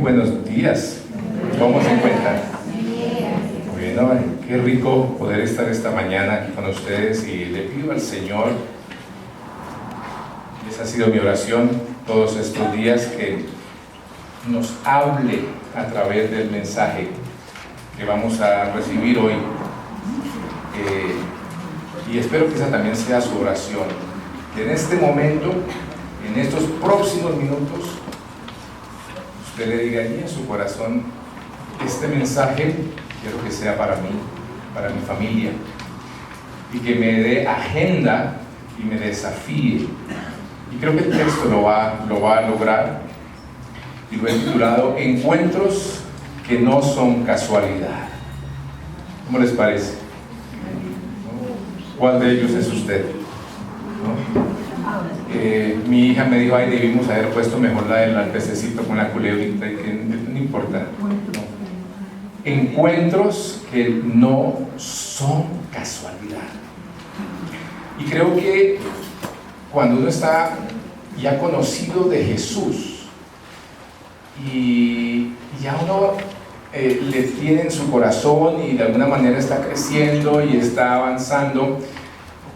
buenos días. ¿Cómo se encuentran? Bueno, qué rico poder estar esta mañana aquí con ustedes y le pido al Señor, esa ha sido mi oración todos estos días, que nos hable a través del mensaje que vamos a recibir hoy. Y espero que esa también sea su oración. Que en este momento, en estos próximos minutos, usted le diga allí en su corazón: este mensaje quiero que sea para mí, para mi familia, y que me dé agenda y me desafíe. Y creo que el texto lo va a lograr, y lo he titulado Encuentros que no son casualidad. ¿Cómo les parece? ¿Cuál de ellos es usted? ¿No? Mi hija me dijo: ay, debimos haber puesto mejor la del pececito con la culebrita, y que no importa, ¿no? Encuentros que no son casualidad. Y creo que cuando uno está ya conocido de Jesús y ya uno le tiene en su corazón y de alguna manera está creciendo y está avanzando,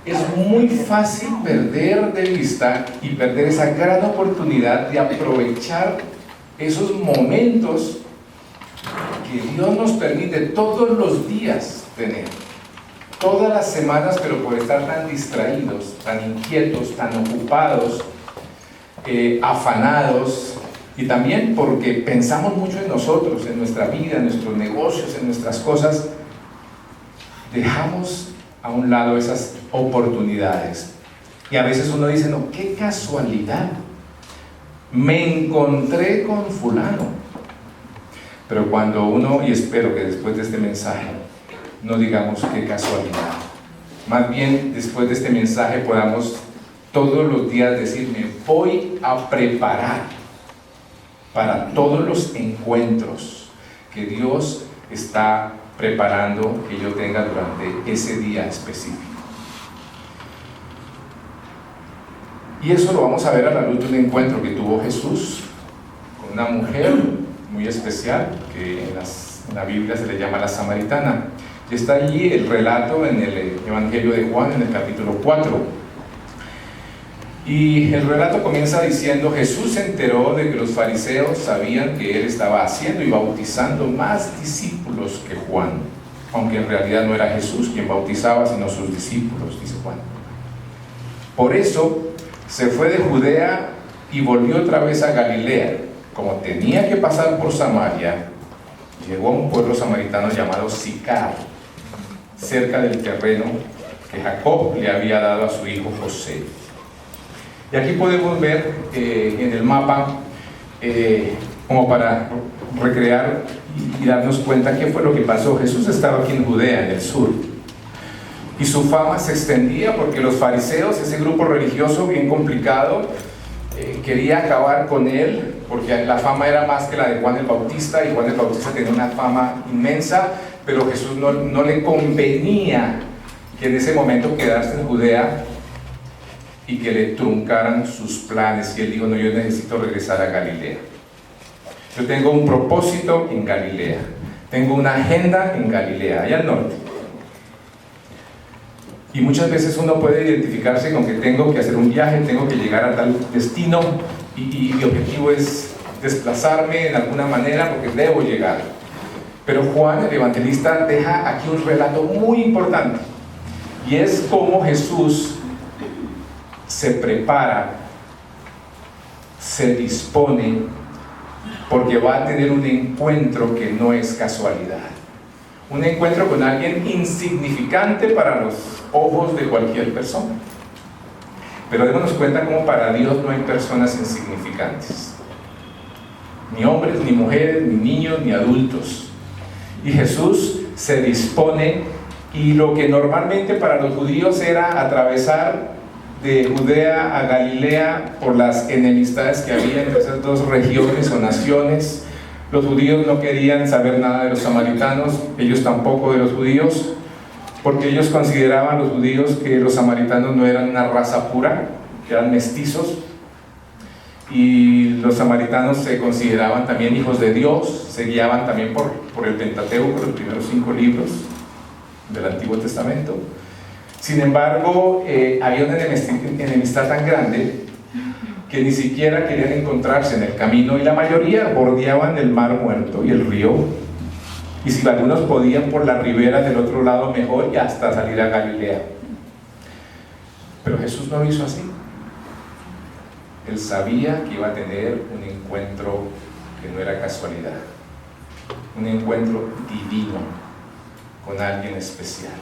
es muy fácil perder de vista y perder esa gran oportunidad de aprovechar esos momentos que Dios nos permite todos los días tener, todas las semanas, pero por estar tan distraídos, tan inquietos, tan ocupados, afanados, y también porque pensamos mucho en nosotros, en nuestra vida, en nuestros negocios, en nuestras cosas, dejamos a un lado esas oportunidades. Y a veces uno dice: no, qué casualidad, me encontré con fulano. Pero cuando uno, y espero que después de este mensaje no digamos qué casualidad, más bien después de este mensaje podamos todos los días decir: me voy a preparar para todos los encuentros que Dios está preparando que yo tenga durante ese día específico. Y eso lo vamos a ver a la luz de un encuentro que tuvo Jesús con una mujer muy especial, que en la Biblia se le llama la samaritana. Y está allí el relato en el Evangelio de Juan, en el capítulo 4. Y el relato comienza diciendo: Jesús se enteró de que los fariseos sabían que él estaba haciendo y bautizando más discípulos que Juan, aunque en realidad no era Jesús quien bautizaba, sino sus discípulos, dice Juan. Por eso se fue de Judea y volvió otra vez a Galilea. Como tenía que pasar por Samaria, llegó a un pueblo samaritano llamado Sicar, cerca del terreno que Jacob le había dado a su hijo José. Y aquí podemos ver en el mapa, como para recrear y darnos cuenta qué fue lo que pasó. Jesús estaba aquí en Judea, en el sur, y su fama se extendía porque los fariseos, ese grupo religioso bien complicado, quería acabar con él, porque la fama era más que la de Juan el Bautista, y Juan el Bautista tenía una fama inmensa, pero Jesús no le convenía que en ese momento quedarse en Judea y que le truncaran sus planes. Y él dijo: no, yo necesito regresar a Galilea. Yo tengo un propósito en Galilea, tengo una agenda en Galilea, allá al norte. Y muchas veces uno puede identificarse con que tengo que hacer un viaje, tengo que llegar a tal destino, y mi objetivo es desplazarme en alguna manera porque debo llegar. Pero Juan, el evangelista, deja aquí un relato muy importante, y es cómo Jesús se prepara, se dispone, porque va a tener un encuentro que no es casualidad. Un encuentro con alguien insignificante para los ojos de cualquier persona. Pero démonos cuenta cómo para Dios no hay personas insignificantes. Ni hombres, ni mujeres, ni niños, ni adultos. Y Jesús se dispone, y lo que normalmente para los judíos era atravesar de Judea a Galilea por las enemistades que había entre esas dos regiones o naciones. Los judíos no querían saber nada de los samaritanos, ellos tampoco de los judíos, porque ellos consideraban, los judíos, que los samaritanos no eran una raza pura, que eran mestizos, y los samaritanos se consideraban también hijos de Dios, se guiaban también por el Pentateuco, los primeros 5 libros del Antiguo Testamento. Sin embargo, había una enemistad tan grande que ni siquiera querían encontrarse en el camino, y la mayoría bordeaban el Mar Muerto y el río, y si algunos podían por la ribera del otro lado mejor, y hasta salir a Galilea. Pero Jesús no lo hizo así. Él sabía que iba a tener un encuentro que no era casualidad, un encuentro divino con alguien especial.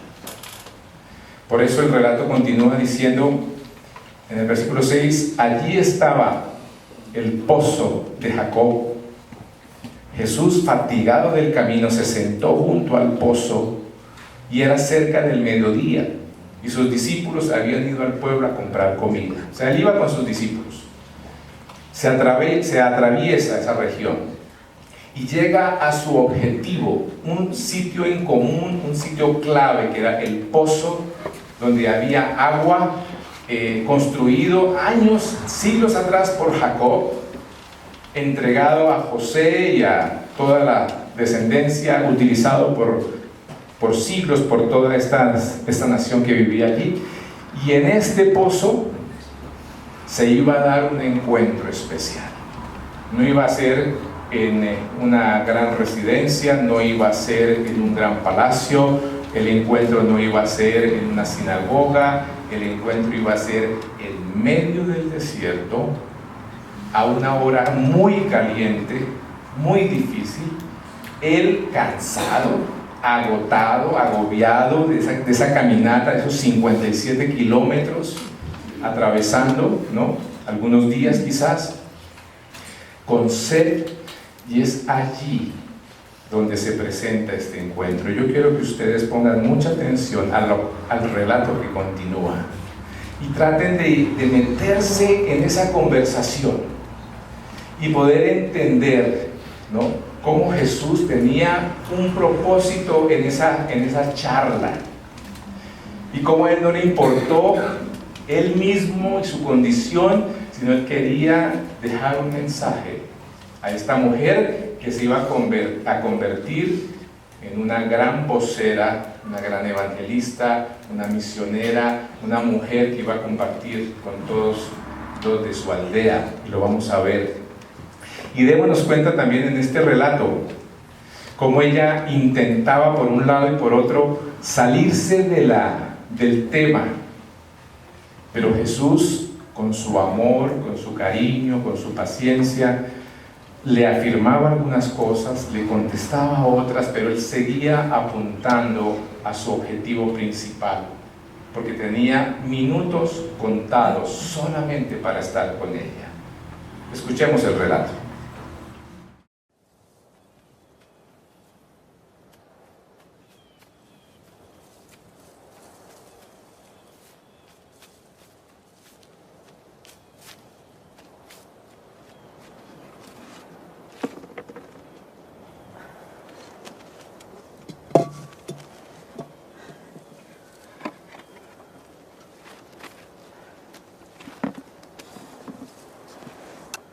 Por eso el relato continúa diciendo en el versículo 6: allí estaba el pozo de Jacob. Jesús, fatigado del camino, se sentó junto al pozo, y era cerca del mediodía, y sus discípulos habían ido al pueblo a comprar comida. O sea, él iba con sus discípulos. Se atraviesa esa región y llega a su objetivo, un sitio en común, un sitio clave, que era el pozo donde había agua, construido años, siglos atrás por Jacob, entregado a José y a toda la descendencia, utilizado por siglos por toda esta nación que vivía allí. Y en este pozo se iba a dar un encuentro especial. No iba a ser en una gran residencia, no iba a ser en un gran palacio, el encuentro no iba a ser en una sinagoga, el encuentro iba a ser en medio del desierto, a una hora muy caliente, muy difícil. Él, cansado, agotado, agobiado de esa caminata, de esos 57 kilómetros, atravesando, ¿no?, algunos días quizás, con sed, y es allí donde se presenta este encuentro. Yo quiero que ustedes pongan mucha atención al relato que continúa y traten de meterse en esa conversación y poder entender, ¿no?, cómo Jesús tenía un propósito en esa charla, y cómo a él no le importó él mismo y su condición, sino él quería dejar un mensaje a esta mujer que se iba a convertir en una gran vocera, una gran evangelista, una misionera, una mujer que iba a compartir con todos los de su aldea, y lo vamos a ver. Y démonos cuenta también en este relato cómo ella intentaba por un lado y por otro salirse del tema. Pero Jesús, con su amor, con su cariño, con su paciencia, le afirmaba algunas cosas, le contestaba otras, pero él seguía apuntando a su objetivo principal, porque tenía minutos contados solamente para estar con ella. Escuchemos el relato.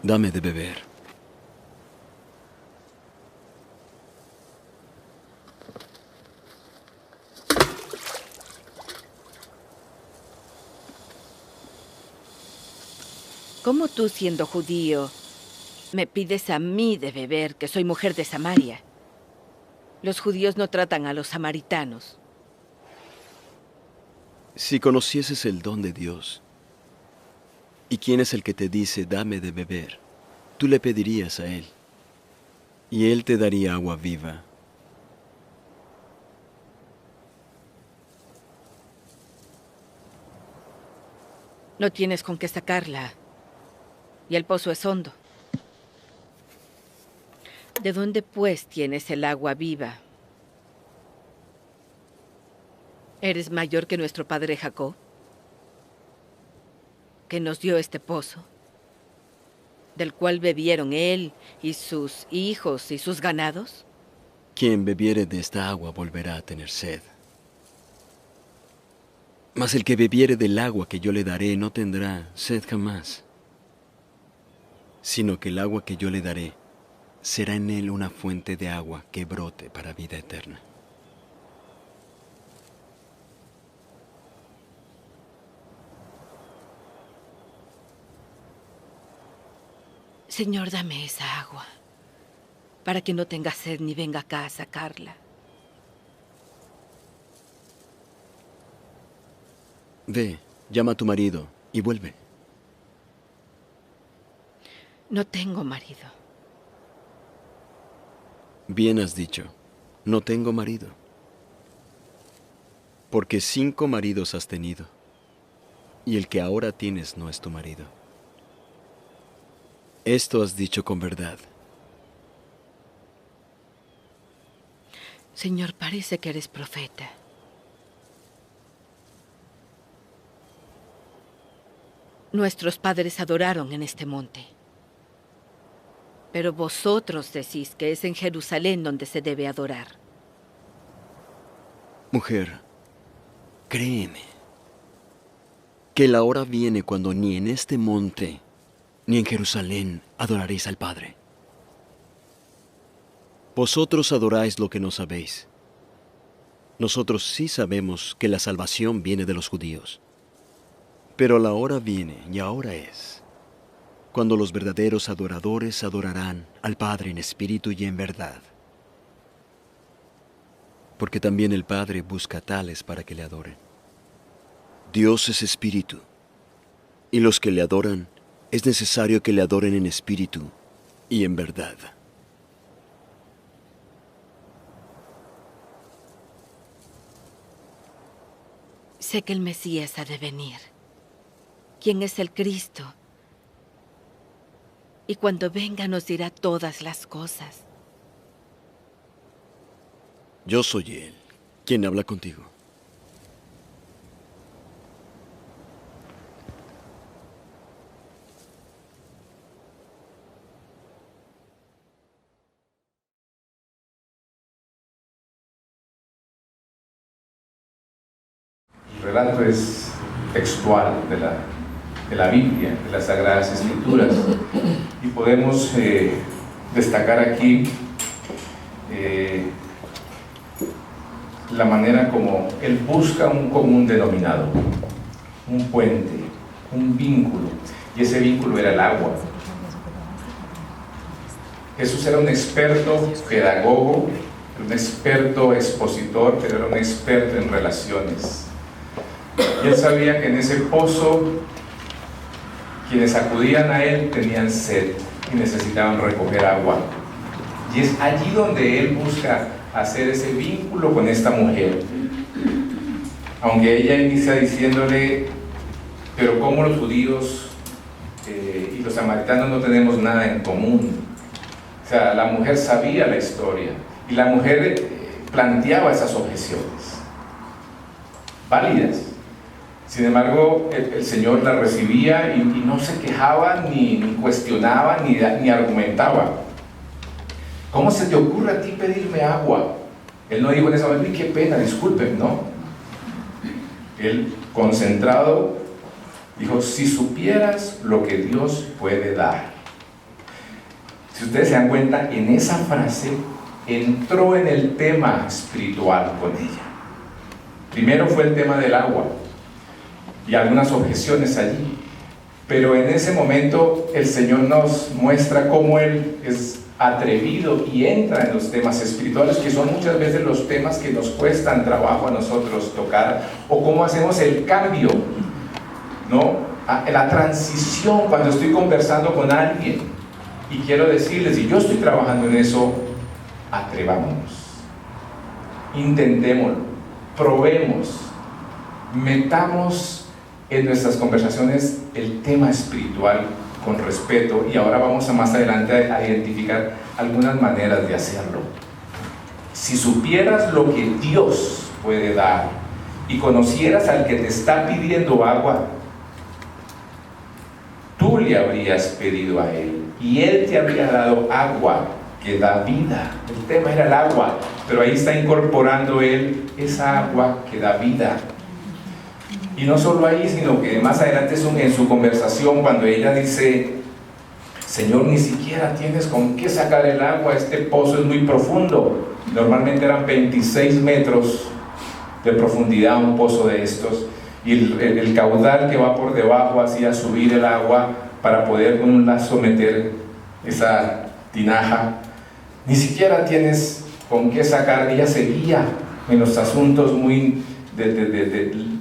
Dame de beber. ¿Cómo tú, siendo judío, me pides a mí de beber, que soy mujer de Samaria? Los judíos no tratan a los samaritanos. Si conocieses el don de Dios, ¿y quién es el que te dice, dame de beber? Tú le pedirías a Él, y Él te daría agua viva. No tienes con qué sacarla, y el pozo es hondo. ¿De dónde, pues, tienes el agua viva? ¿Eres mayor que nuestro padre Jacob, que nos dio este pozo, del cual bebieron él y sus hijos y sus ganados? Quien bebiere de esta agua volverá a tener sed. Mas el que bebiere del agua que yo le daré no tendrá sed jamás. sino que el agua que yo le daré será en él una fuente de agua que brote para vida eterna. Señor, dame esa agua, para que no tenga sed ni venga acá a sacarla. Ve, llama a tu marido y vuelve. No tengo marido. Bien has dicho, no tengo marido. Porque 5 maridos has tenido, y el que ahora tienes no es tu marido. Esto has dicho con verdad. Señor, parece que eres profeta. Nuestros padres adoraron en este monte. Pero vosotros decís que es en Jerusalén donde se debe adorar. Mujer, créeme, que la hora viene cuando ni en este monte ni en Jerusalén adoraréis al Padre. Vosotros adoráis lo que no sabéis. Nosotros sí sabemos que la salvación viene de los judíos. Pero la hora viene, y ahora es, cuando los verdaderos adoradores adorarán al Padre en espíritu y en verdad. Porque también el Padre busca tales para que le adoren. Dios es espíritu, y los que le adoran, es necesario que le adoren en espíritu y en verdad. Sé que el Mesías ha de venir. ¿Quién es el Cristo? Y cuando venga nos dirá todas las cosas. Yo soy Él, quien habla contigo. El relato es textual de la Biblia, de las Sagradas Escrituras, y podemos destacar aquí la manera como él busca un común denominador, un puente, un vínculo, y ese vínculo era el agua. Jesús era un experto pedagogo, un experto expositor, pero era un experto en relaciones. Y él sabía que en ese pozo quienes acudían a él tenían sed y necesitaban recoger agua. Y es allí donde él busca hacer ese vínculo con esta mujer. Aunque ella inicia diciéndole, pero ¿cómo los judíos y los samaritanos no tenemos nada en común? O sea, la mujer sabía la historia y la mujer planteaba esas objeciones válidas. Sin embargo, el Señor la recibía y no se quejaba, ni cuestionaba, ni argumentaba. ¿Cómo se te ocurre a ti pedirme agua? Él no dijo en esa momento, qué pena, disculpen, no. Él, concentrado, dijo, si supieras lo que Dios puede dar. Si ustedes se dan cuenta, en esa frase entró en el tema espiritual con ella. Primero fue el tema del agua y algunas objeciones allí, pero en ese momento el Señor nos muestra cómo Él es atrevido y entra en los temas espirituales, que son muchas veces los temas que nos cuestan trabajo a nosotros tocar, o cómo hacemos el cambio, ¿no? La transición cuando estoy conversando con alguien y quiero decirles, y yo estoy trabajando en eso, atrevámonos, intentémoslo, probemos, metamos en nuestras conversaciones el tema espiritual con respeto, y ahora vamos a más adelante a identificar algunas maneras de hacerlo. Si supieras lo que Dios puede dar y conocieras al que te está pidiendo agua, tú le habrías pedido a Él y Él te habría dado agua que da vida. El tema era el agua, pero ahí está incorporando Él esa agua que da vida. Y no solo ahí, sino que más adelante en su conversación, cuando ella dice, Señor, ni siquiera tienes con qué sacar el agua, este pozo es muy profundo. Normalmente eran 26 metros de profundidad un pozo de estos, y el caudal que va por debajo hacía subir el agua para poder con un lazo meter esa tinaja. Ni siquiera tienes con qué sacar. Ella seguía en los asuntos muy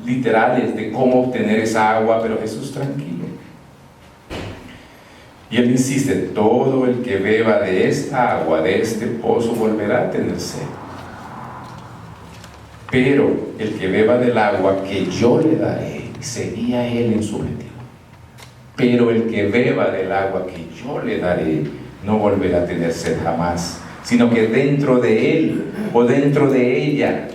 literales de cómo obtener esa agua, pero Jesús tranquilo. Y él insiste: todo el que beba de esta agua, de este pozo, volverá a tener sed. Pero el que beba del agua que yo le daré, seguía él en su objetivo. Pero el que beba del agua que yo le daré, no volverá a tener sed jamás, sino que dentro de él o dentro de ella,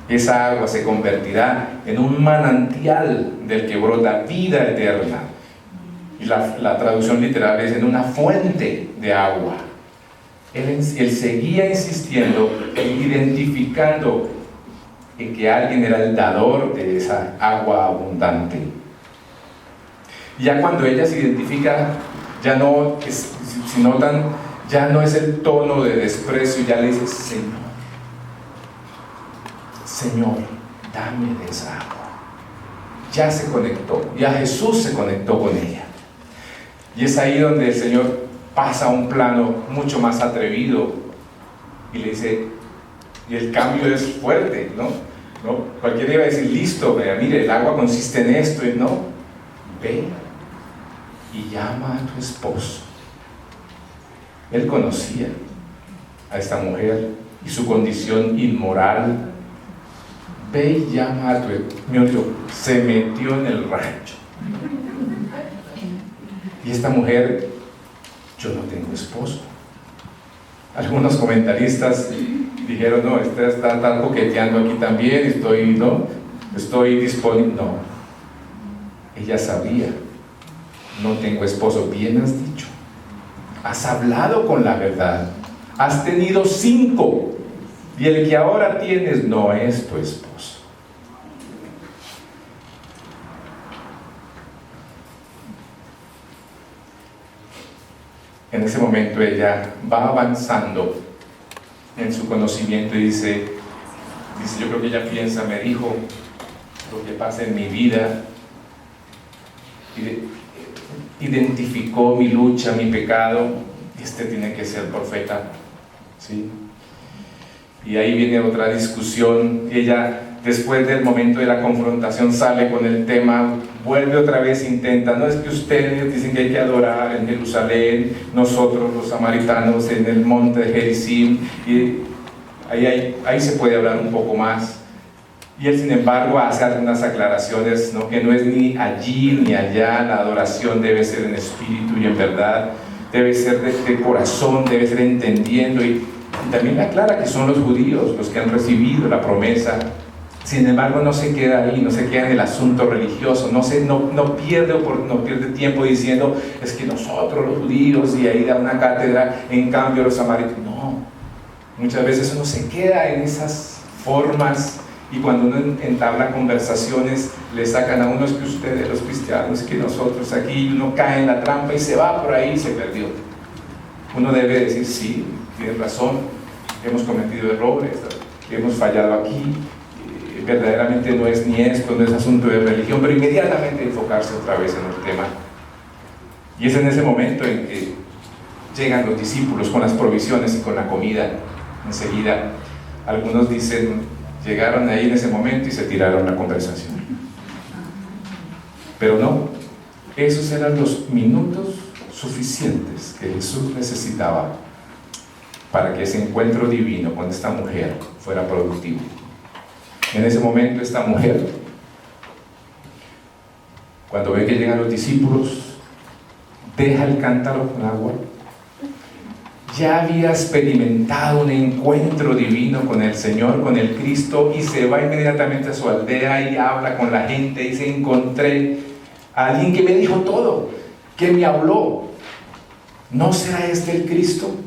esa agua se convertirá en un manantial del que brota vida eterna. Y la traducción literal es en una fuente de agua. Él seguía insistiendo, identificando en que alguien era el dador de esa agua abundante. Y ya cuando ella se identifica, ya no es, si notan, ya no es el tono de desprecio, ya le dice: Señor, dame de esa agua. Ya se conectó, ya Jesús se conectó con ella. Y es ahí donde el Señor pasa a un plano mucho más atrevido y le dice, y el cambio es fuerte, ¿no? Cualquiera iba a decir: listo, vea, mire, el agua consiste en esto, y no, ve y llama a tu esposo. Él conocía a esta mujer y su condición inmoral. Ve y llama a tu esposo. Se metió en el rancho. Y esta mujer: yo no tengo esposo. Algunos comentaristas dijeron: no, esta está coqueteando aquí también, estoy disponible. No, ella sabía: no tengo esposo. Bien has dicho, has hablado con la verdad, has tenido 5, y el que ahora tienes no es tu esposo. En ese momento ella va avanzando en su conocimiento y dice, yo creo que ella piensa: me dijo lo que pasa en mi vida, identificó mi lucha, mi pecado, este tiene que ser profeta, ¿sí? Y ahí viene otra discusión. Ella, después del momento de la confrontación, sale con el tema, vuelve otra vez, intenta: no, es que ustedes dicen que hay que adorar en Jerusalén, nosotros los samaritanos en el monte de Gerizim, y ahí se puede hablar un poco más. Y él, sin embargo, hace algunas aclaraciones, ¿no? Que no es ni allí ni allá, la adoración debe ser en espíritu y en verdad, debe ser de corazón, debe ser entendiendo, y también me aclara que son los judíos los que han recibido la promesa. Sin embargo, no se queda ahí, no se queda en el asunto religioso, no pierde tiempo diciendo: es que nosotros los judíos, y ahí da una cátedra, en cambio los samaritanos. No, muchas veces uno se queda en esas formas, y cuando uno entabla conversaciones, le sacan a uno: es que ustedes los cristianos, que nosotros aquí, y uno cae en la trampa y se va por ahí y se perdió. Uno debe decir: sí, tienes razón, hemos cometido errores, hemos fallado aquí, verdaderamente no es ni esto, no es asunto de religión, pero inmediatamente enfocarse otra vez en el tema. Y es en ese momento en que llegan los discípulos con las provisiones y con la comida. Enseguida, algunos dicen, llegaron ahí en ese momento y se tiraron la conversación. Pero no, esos eran los minutos suficientes que Jesús necesitaba para que ese encuentro divino con esta mujer fuera productivo. En ese momento, esta mujer, cuando ve que llegan los discípulos, deja el cántaro con agua. Ya había experimentado un encuentro divino con el Señor, con el Cristo, y se va inmediatamente a su aldea y habla con la gente y dice: encontré a alguien que me dijo todo, que me habló. ¿No será este el Cristo?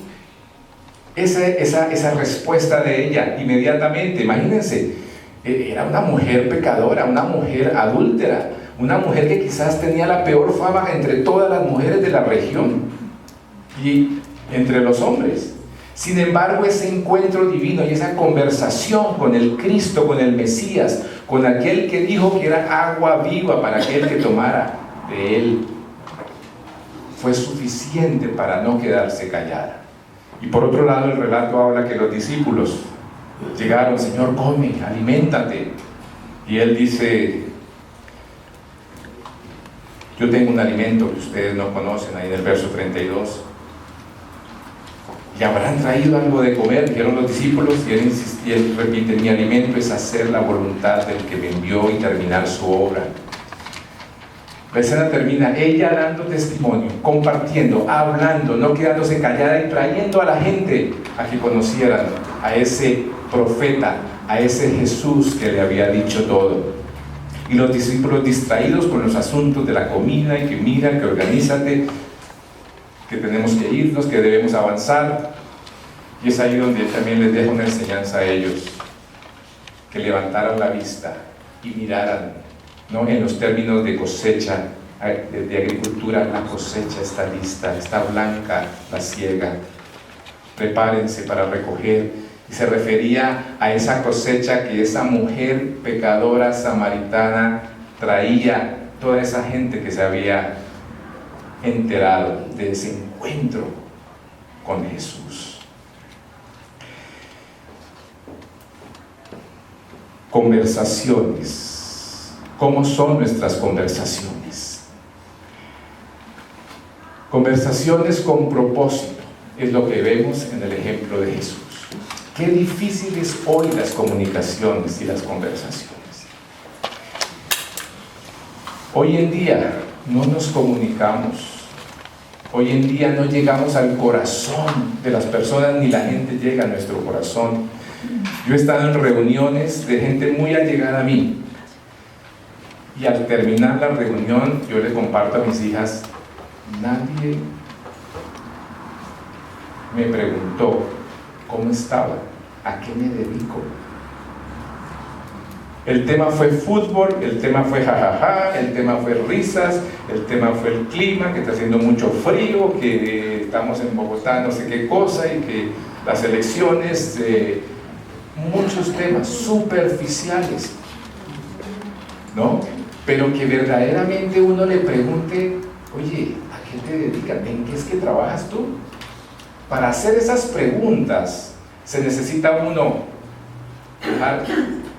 Esa respuesta de ella inmediatamente, imagínense, era una mujer pecadora, una mujer adúltera, una mujer que quizás tenía la peor fama entre todas las mujeres de la región. y entre los hombres. Sin embargo, ese encuentro divino y esa conversación con el Cristo, con el Mesías, con aquel que dijo que era agua viva para aquel que tomara de él, fue suficiente para no quedarse callada. Y por otro lado, el relato habla que los discípulos llegaron: Señor, come, aliméntate. Y él dice: yo tengo un alimento que ustedes no conocen, ahí en el verso 32. ¿Y habrán traído algo de comer?, dijeron los discípulos, y él insistía, él repite: mi alimento es hacer la voluntad del que me envió y terminar su obra. La escena termina ella dando testimonio, compartiendo, hablando, no quedándose callada y trayendo a la gente a que conocieran a ese profeta, a ese Jesús que le había dicho todo. Y los discípulos distraídos con los asuntos de la comida y que mira, que organízate, que tenemos que irnos, que debemos avanzar. Y es ahí donde él también les deja una enseñanza a ellos: que levantaran la vista y miraran, ¿no?, en los términos de cosecha, de agricultura. La cosecha está lista, está blanca la siega, prepárense para recoger. Y se refería a esa cosecha que esa mujer pecadora samaritana traía, toda esa gente que se había enterado de ese encuentro con Jesús. Conversaciones. ¿Cómo son nuestras conversaciones? Conversaciones con propósito es lo que vemos en el ejemplo de Jesús. Qué difíciles hoy las comunicaciones y las conversaciones. Hoy en día no nos comunicamos. Hoy en día no llegamos al corazón de las personas, ni la gente llega a nuestro corazón. Yo he estado en reuniones de gente muy allegada a mí, y al terminar la reunión yo le comparto a mis hijas: nadie me preguntó cómo estaba, a qué me dedico. El tema fue fútbol, el tema fue jajaja, el tema fue risas, el tema fue el clima, que está haciendo mucho frío, que estamos en Bogotá, no sé qué cosa, y que las elecciones, muchos temas superficiales, ¿no? Pero que verdaderamente uno le pregunte: oye, ¿a qué te dedicas? ¿En qué es que trabajas tú? Para hacer esas preguntas se necesita uno dejar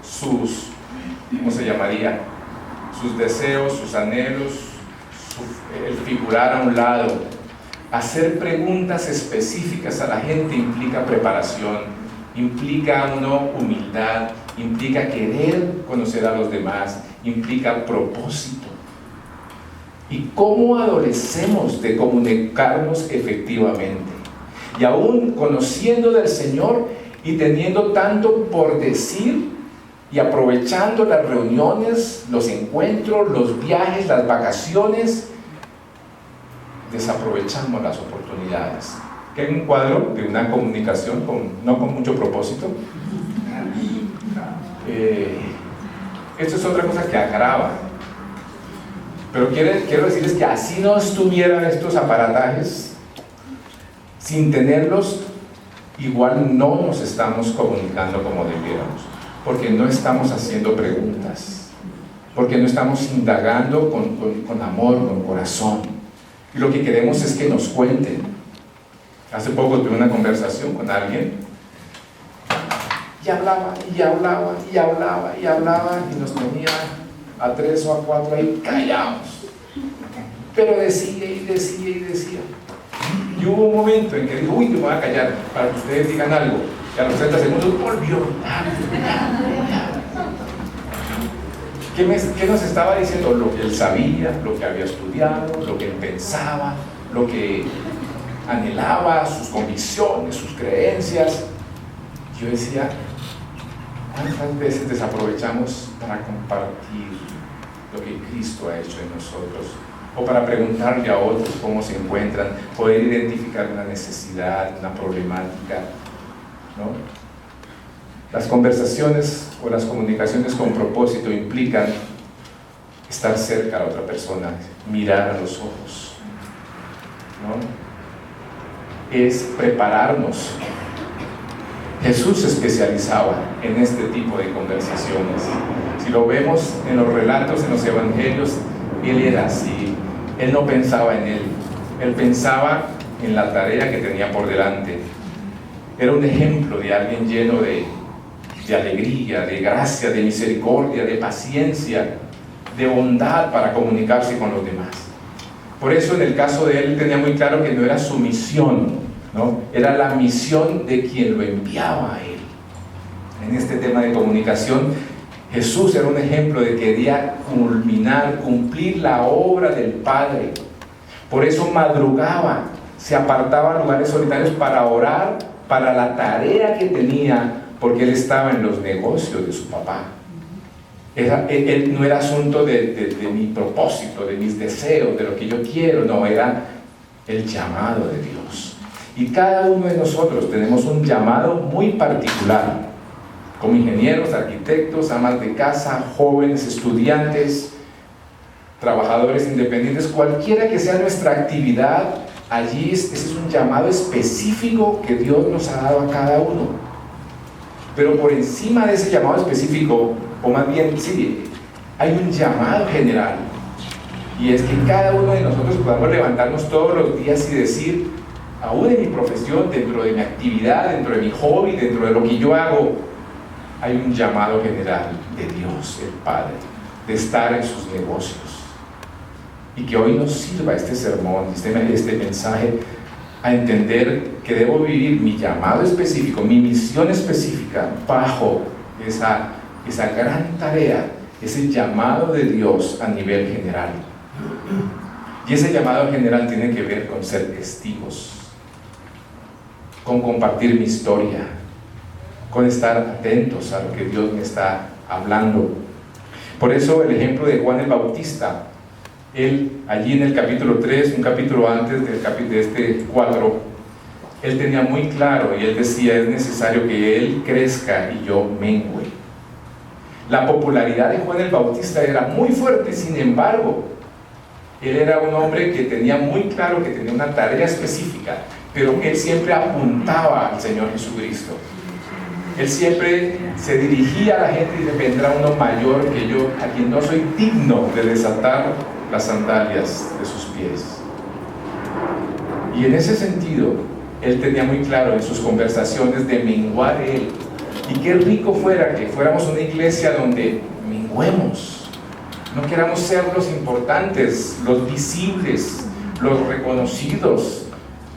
sus, ¿cómo se llamaría?, sus deseos, sus anhelos, el figurar a un lado. Hacer preguntas específicas a la gente implica preparación, implica uno humildad, implica querer conocer a los demás, implica propósito. ¿Y cómo adolecemos de comunicarnos efectivamente? Y aún conociendo del Señor y teniendo tanto por decir, y aprovechando las reuniones, los encuentros, los viajes, las vacaciones, desaprovechamos las oportunidades. Que hay un cuadro de una comunicación no con mucho propósito. Esto es otra cosa que agrava. Pero quiero decirles que así no estuvieran estos aparatajes, sin tenerlos, igual no nos estamos comunicando como debiéramos, porque no estamos haciendo preguntas, porque no estamos indagando con amor, con corazón. Y lo que queremos es que nos cuenten. Hace poco tuve una conversación con alguien y hablaba, y hablaba, y hablaba, y hablaba, y nos tenía a 3 o a 4 ahí callados, pero decía y decía y decía. Y hubo un momento en que dijo: uy, me voy a callar para que ustedes digan algo. Y a los 30 segundos volvió. ¿Qué nos estaba diciendo? Lo que él sabía, lo que había estudiado, lo que él pensaba, lo que anhelaba, sus convicciones, sus creencias. Yo decía: ¿cuántas veces desaprovechamos para compartir lo que Cristo ha hecho en nosotros? O para preguntarle a otros cómo se encuentran, poder identificar una necesidad, una problemática, ¿no? Las conversaciones o las comunicaciones con propósito implican estar cerca a la otra persona, mirar a los ojos, ¿no? es prepararnos. Jesús se especializaba en este tipo de conversaciones. Si lo vemos en los relatos, en los evangelios, Él era así. Él no pensaba en Él. Él pensaba en la tarea que tenía por delante. Era un ejemplo de alguien lleno de alegría, de gracia, de misericordia, de paciencia, de bondad para comunicarse con los demás. Por eso en el caso de él tenía muy claro que no era su misión, ¿no? Era la misión de quien lo enviaba a él. En este tema de comunicación, Jesús era un ejemplo de que quería culminar, cumplir la obra del Padre. Por eso madrugaba, se apartaba a lugares solitarios para orar, para la tarea que tenía, porque él estaba en los negocios de su papá. Él no era asunto de mi propósito, de mis deseos, de lo que yo quiero, no, era el llamado de Dios. Y cada uno de nosotros tenemos un llamado muy particular, como ingenieros, arquitectos, amas de casa, jóvenes, estudiantes, trabajadores independientes, cualquiera que sea nuestra actividad, allí ese es un llamado específico que Dios nos ha dado a cada uno. Pero por encima de ese llamado específico, o más bien, sí, hay un llamado general, y es que cada uno de nosotros podamos levantarnos todos los días y decir, aún en mi profesión, dentro de mi actividad, dentro de mi hobby, dentro de lo que yo hago, hay un llamado general de Dios, el Padre, de estar en sus negocios. Y que hoy nos sirva este sermón, este mensaje, a entender que debo vivir mi llamado específico, mi misión específica, bajo esa gran tarea, ese llamado de Dios a nivel general. Y ese llamado general tiene que ver con ser testigos, con compartir mi historia, con estar atentos a lo que Dios me está hablando. Por eso el ejemplo de Juan el Bautista, él allí en el capítulo 3, un capítulo antes de este 4, él tenía muy claro y él decía, es necesario que él crezca y yo mengüe. La popularidad de Juan el Bautista era muy fuerte, sin embargo, él era un hombre que tenía muy claro que tenía una tarea específica, pero él siempre apuntaba al Señor Jesucristo. Él siempre se dirigía a la gente y le vendrá uno mayor que yo, a quien no soy digno de desatar las sandalias de sus pies. Y en ese sentido, él tenía muy claro en sus conversaciones de menguar él. Y qué rico fuera que fuéramos una iglesia donde menguemos. No queramos ser los importantes, los visibles, los reconocidos.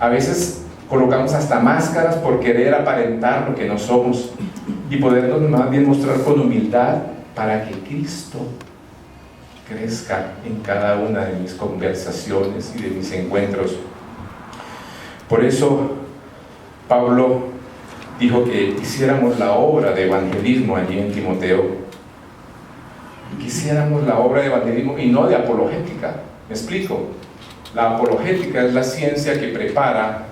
A veces colocamos hasta máscaras por querer aparentar lo que no somos y podernos más bien mostrar con humildad para que Cristo crezca en cada una de mis conversaciones y de mis encuentros. Por eso Pablo dijo que hiciéramos la obra de evangelismo allí en Timoteo. Quisiéramos la obra de evangelismo y no de apologética. ¿Me explico? La apologética es la ciencia que prepara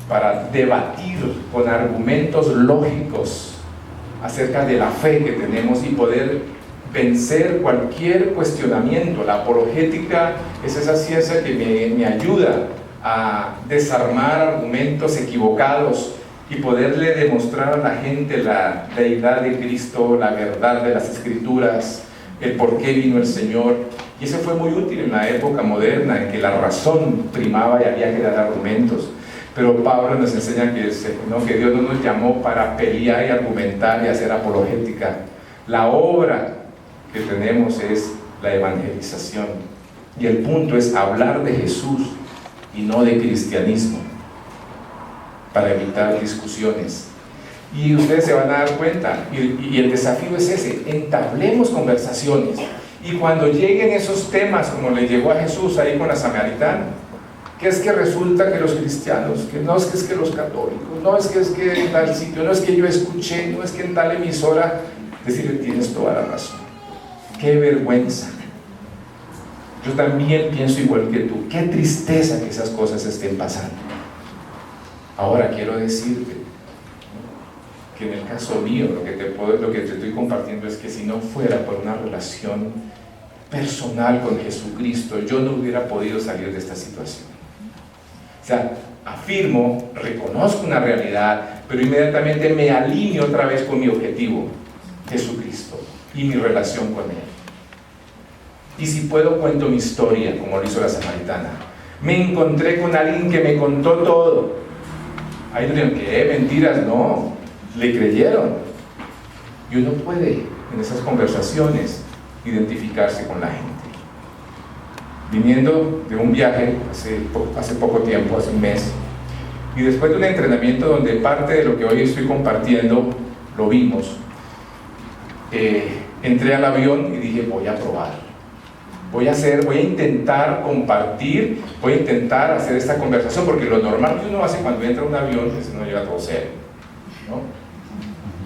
para debatir con argumentos lógicos acerca de la fe que tenemos y poder vencer cualquier cuestionamiento. La apologética es esa ciencia que me ayuda a desarmar argumentos equivocados y poderle demostrar a la gente la deidad de Cristo, la verdad de las Escrituras, el por qué vino el Señor. Y eso fue muy útil en la época moderna en que la razón primaba y había que dar argumentos. Pero Pablo nos enseña que Dios no nos llamó para pelear y argumentar y hacer apologética. La obra que tenemos es la evangelización. Y el punto es hablar de Jesús y no de cristianismo, para evitar discusiones. Y ustedes se van a dar cuenta, y el desafío es ese: entablemos conversaciones. Y cuando lleguen esos temas, como le llegó a Jesús ahí con la samaritana, que es que resulta que los cristianos, que no es que los católicos, no es que en tal sitio, no es que yo escuché, no es que en tal emisora, decirle, tienes toda la razón. ¡Qué vergüenza! Yo también pienso igual que tú. ¡Qué tristeza que esas cosas estén pasando! Ahora quiero decirte que en el caso mío, lo que te estoy compartiendo es que si no fuera por una relación personal con Jesucristo, yo no hubiera podido salir de esta situación. O sea, afirmo, reconozco una realidad, pero inmediatamente me alineo otra vez con mi objetivo, Jesucristo, y mi relación con Él. Y si puedo, cuento mi historia, como lo hizo la samaritana. Me encontré con alguien que me contó todo. Ahí no dijeron, ¿qué? Mentiras, no. Le creyeron. Y uno puede, en esas conversaciones, identificarse con la gente. Viniendo de un viaje hace poco tiempo, hace un mes, y después de un entrenamiento donde parte de lo que hoy estoy compartiendo lo vimos, entré al avión y dije, voy a probar, voy a intentar compartir, voy a intentar hacer esta conversación, porque lo normal que uno hace cuando entra a un avión es que uno llega todo serio, ¿no?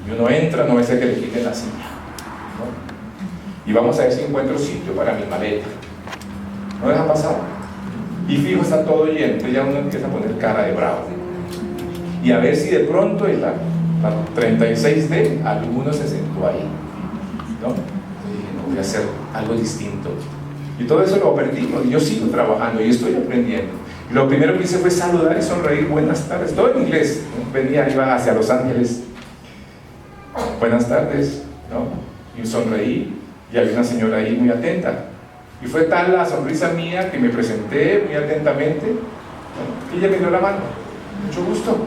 Y uno entra, no es el que le quiten la silla, ¿no? Y vamos a ver si encuentro sitio para mi maleta. ¿No les ha pasado? Y fijo, está todo lleno, entonces ya uno empieza a poner cara de bravo. Y a ver si de pronto en la 36D alguno se sentó ahí, ¿no? Y dije, no, voy a hacer algo distinto. Y todo eso lo aprendimos, y yo sigo trabajando y estoy aprendiendo. Y lo primero que hice fue saludar y sonreír, buenas tardes, todo en inglés. Iba hacia Los Ángeles, buenas tardes, ¿no? Y sonreí, y había una señora ahí muy atenta. Y fue tal la sonrisa mía que me presenté muy atentamente, ¿no? Y ella me dio la mano, mucho gusto,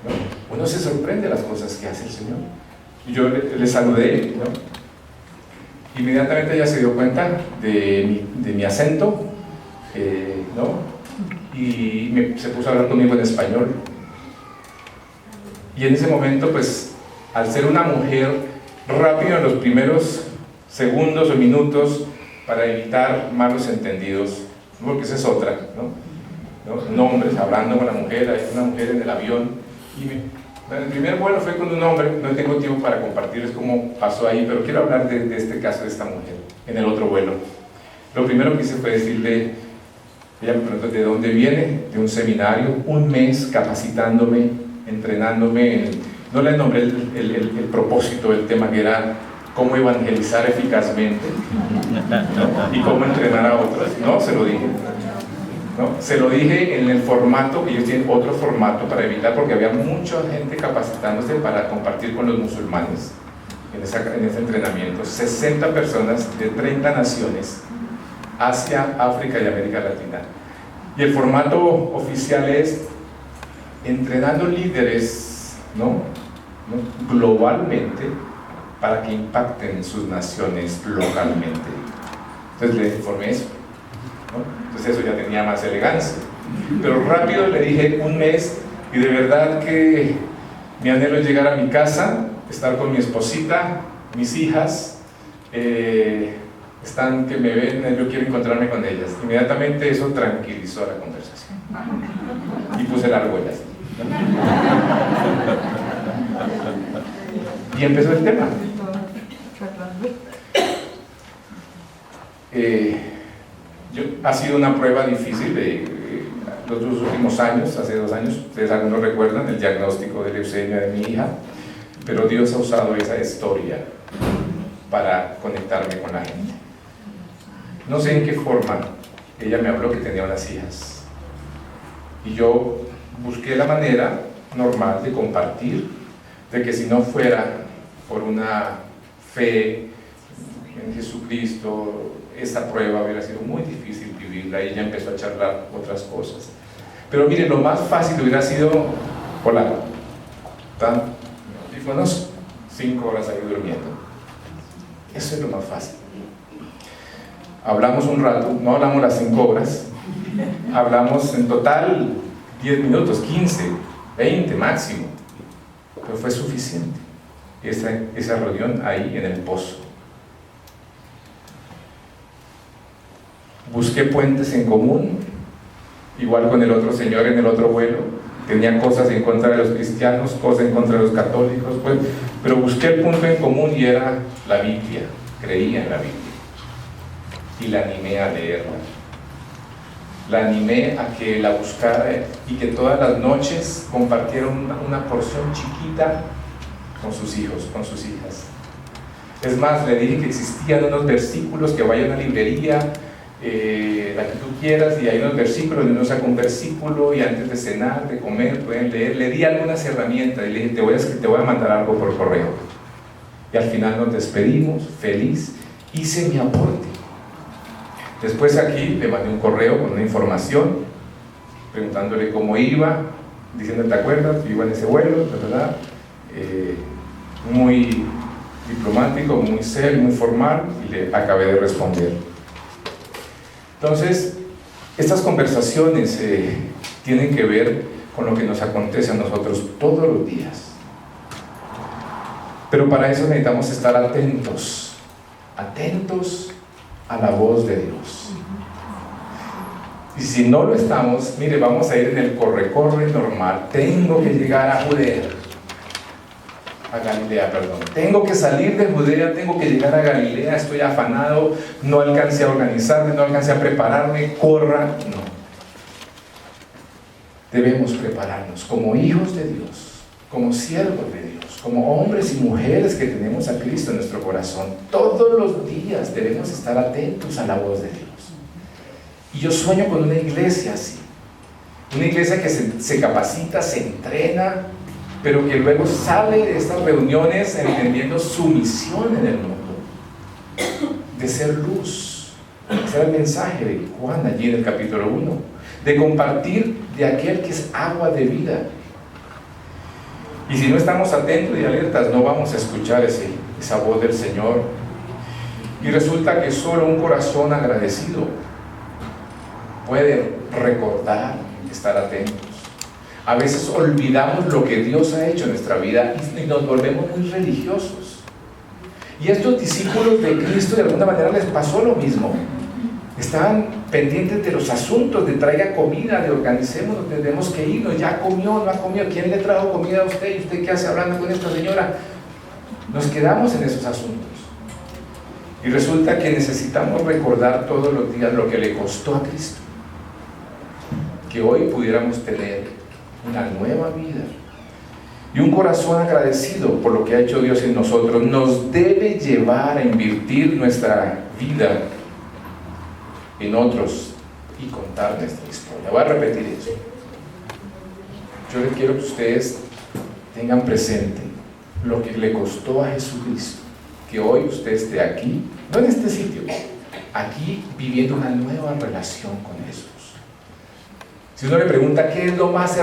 ¿no? Uno se sorprende de las cosas que hace el Señor. Y yo le saludé, ¿no? Inmediatamente ella se dio cuenta de mi acento, ¿no? Y se puso a hablar conmigo en español. Y en ese momento, pues, al ser una mujer, rápido en los primeros segundos o minutos, para evitar malos entendidos, porque esa es otra, ¿no? Nombres, hablando con la mujer, hay una mujer en el avión, y el primer vuelo fue con un hombre, no tengo tiempo para compartirles cómo pasó ahí, pero quiero hablar de este caso de esta mujer, en el otro vuelo. Lo primero que hice fue decirle, ella me preguntó de dónde viene, de un seminario, un mes capacitándome, entrenándome, no le nombré el propósito del tema, que era cómo evangelizar eficazmente, ¿no? Y cómo entrenar a otros. No, se lo dije, ¿no? Se lo dije en el formato, que ellos tienen otro formato para evitar, porque había mucha gente capacitándose para compartir con los musulmanes en ese entrenamiento. 60 personas de 30 naciones, Asia, África y América Latina. Y el formato oficial es entrenando líderes, ¿no? Globalmente, para que impacten sus naciones localmente. Entonces le informé eso, ¿no? Entonces eso ya tenía más elegancia. Pero rápido le dije un mes, y de verdad que mi anhelo es llegar a mi casa, estar con mi esposita, mis hijas, están que me ven, yo quiero encontrarme con ellas. Inmediatamente eso tranquilizó la conversación. Y puse la argolla. Y empezó el tema. Ha sido una prueba difícil de los dos últimos años, hace 2 años, ustedes algunos recuerdan el diagnóstico de leucemia de mi hija, pero Dios ha usado esa historia para conectarme con la gente. No sé en qué forma ella me habló que tenía unas hijas, y yo busqué la manera normal de compartir, de que si no fuera por una fe en Jesucristo, esta prueba hubiera sido muy difícil vivirla, y ella empezó a charlar otras cosas. Pero miren, lo más fácil hubiera sido, hola, ¿están audífonos? 5 horas ahí durmiendo. Eso es lo más fácil. Hablamos un rato, no hablamos las 5 horas, hablamos en total 10 minutos, 15, 20 máximo, pero fue suficiente esa reunión ahí en el pozo. Busqué puentes en común, igual con el otro señor en el otro vuelo. Tenía cosas en contra de los cristianos, cosas en contra de los católicos, pues, pero busqué el punto en común, y era la Biblia. Creía en la Biblia y la animé a leerla. La animé a que la buscara, y que todas las noches compartiera una porción chiquita con sus hijos, con sus hijas. Es más, le dije que existían unos versículos, que vaya a una librería la que tú quieras, y hay unos versículos, y uno saca un versículo, y antes de cenar, de comer, pueden leer. Le di algunas herramientas y le dije, te voy a mandar algo por correo. Y al final nos despedimos, feliz, hice mi aporte. Después aquí le mandé un correo con una información, preguntándole cómo iba, diciendo, ¿te acuerdas? Yo iba en ese vuelo, ¿verdad? Muy diplomático, muy serio, muy formal, y le acabé de responder. Entonces, estas conversaciones tienen que ver con lo que nos acontece a nosotros todos los días. Pero para eso necesitamos estar atentos a la voz de Dios. Y si no lo estamos, mire, vamos a ir en el corre-corre normal. Tengo que llegar a Galilea, perdón. Tengo que salir de Judea, tengo que llegar a Galilea, estoy afanado, no alcancé a organizarme, no alcancé a prepararme, corra. No. Debemos prepararnos como hijos de Dios, como siervos de Dios, como hombres y mujeres que tenemos a Cristo en nuestro corazón. Todos los días debemos estar atentos a la voz de Dios. Y yo sueño con una iglesia así, una iglesia que se capacita, se entrena, pero que luego sale de estas reuniones entendiendo su misión en el mundo, de ser luz. Ese era el mensaje de Juan allí en el capítulo 1, de compartir de aquel que es agua de vida. Y si no estamos atentos y alertas, no vamos a escuchar esa voz del Señor. Y resulta que solo un corazón agradecido puede recordar, estar atentos. A veces olvidamos lo que Dios ha hecho en nuestra vida y nos volvemos muy religiosos. Y a estos discípulos de Cristo de alguna manera les pasó lo mismo. Estaban pendientes de los asuntos, de traiga comida, de organicémonos, tenemos que irnos, ya comió, no ha comido, ¿quién le trajo comida a usted? ¿Y usted qué hace hablando con esta señora? Nos quedamos en esos asuntos. Y resulta que necesitamos recordar todos los días lo que le costó a Cristo. Que hoy pudiéramos tener una nueva vida. Y un corazón agradecido por lo que ha hecho Dios en nosotros nos debe llevar a invertir nuestra vida en otros y contar nuestra historia. Voy a repetir eso. Yo les quiero que ustedes tengan presente lo que le costó a Jesucristo, que hoy usted esté aquí, no en este sitio, aquí viviendo una nueva relación con Jesús. Si uno le pregunta qué es lo más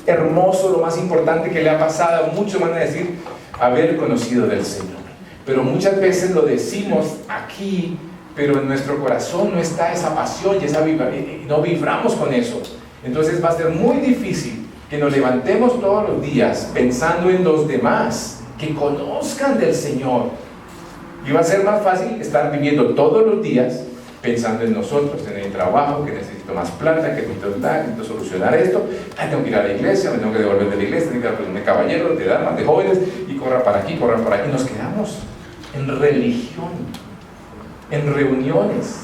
hermoso, lo más importante que le ha pasado, muchos van a decir haber conocido del Señor. Pero muchas veces lo decimos aquí, pero en nuestro corazón no está esa pasión y no vibramos con eso. Entonces va a ser muy difícil que nos levantemos todos los días pensando en los demás, que conozcan del Señor. Y va a ser más fácil estar viviendo todos los días pensando en nosotros, en el trabajo, que necesito más plata, que necesito solucionar esto, tengo que ir a la iglesia, me tengo que devolver de la iglesia, tengo que ir a reuniones de caballeros, de damas, de jóvenes, y corra para aquí, corra para aquí. Nos quedamos en religión, en reuniones,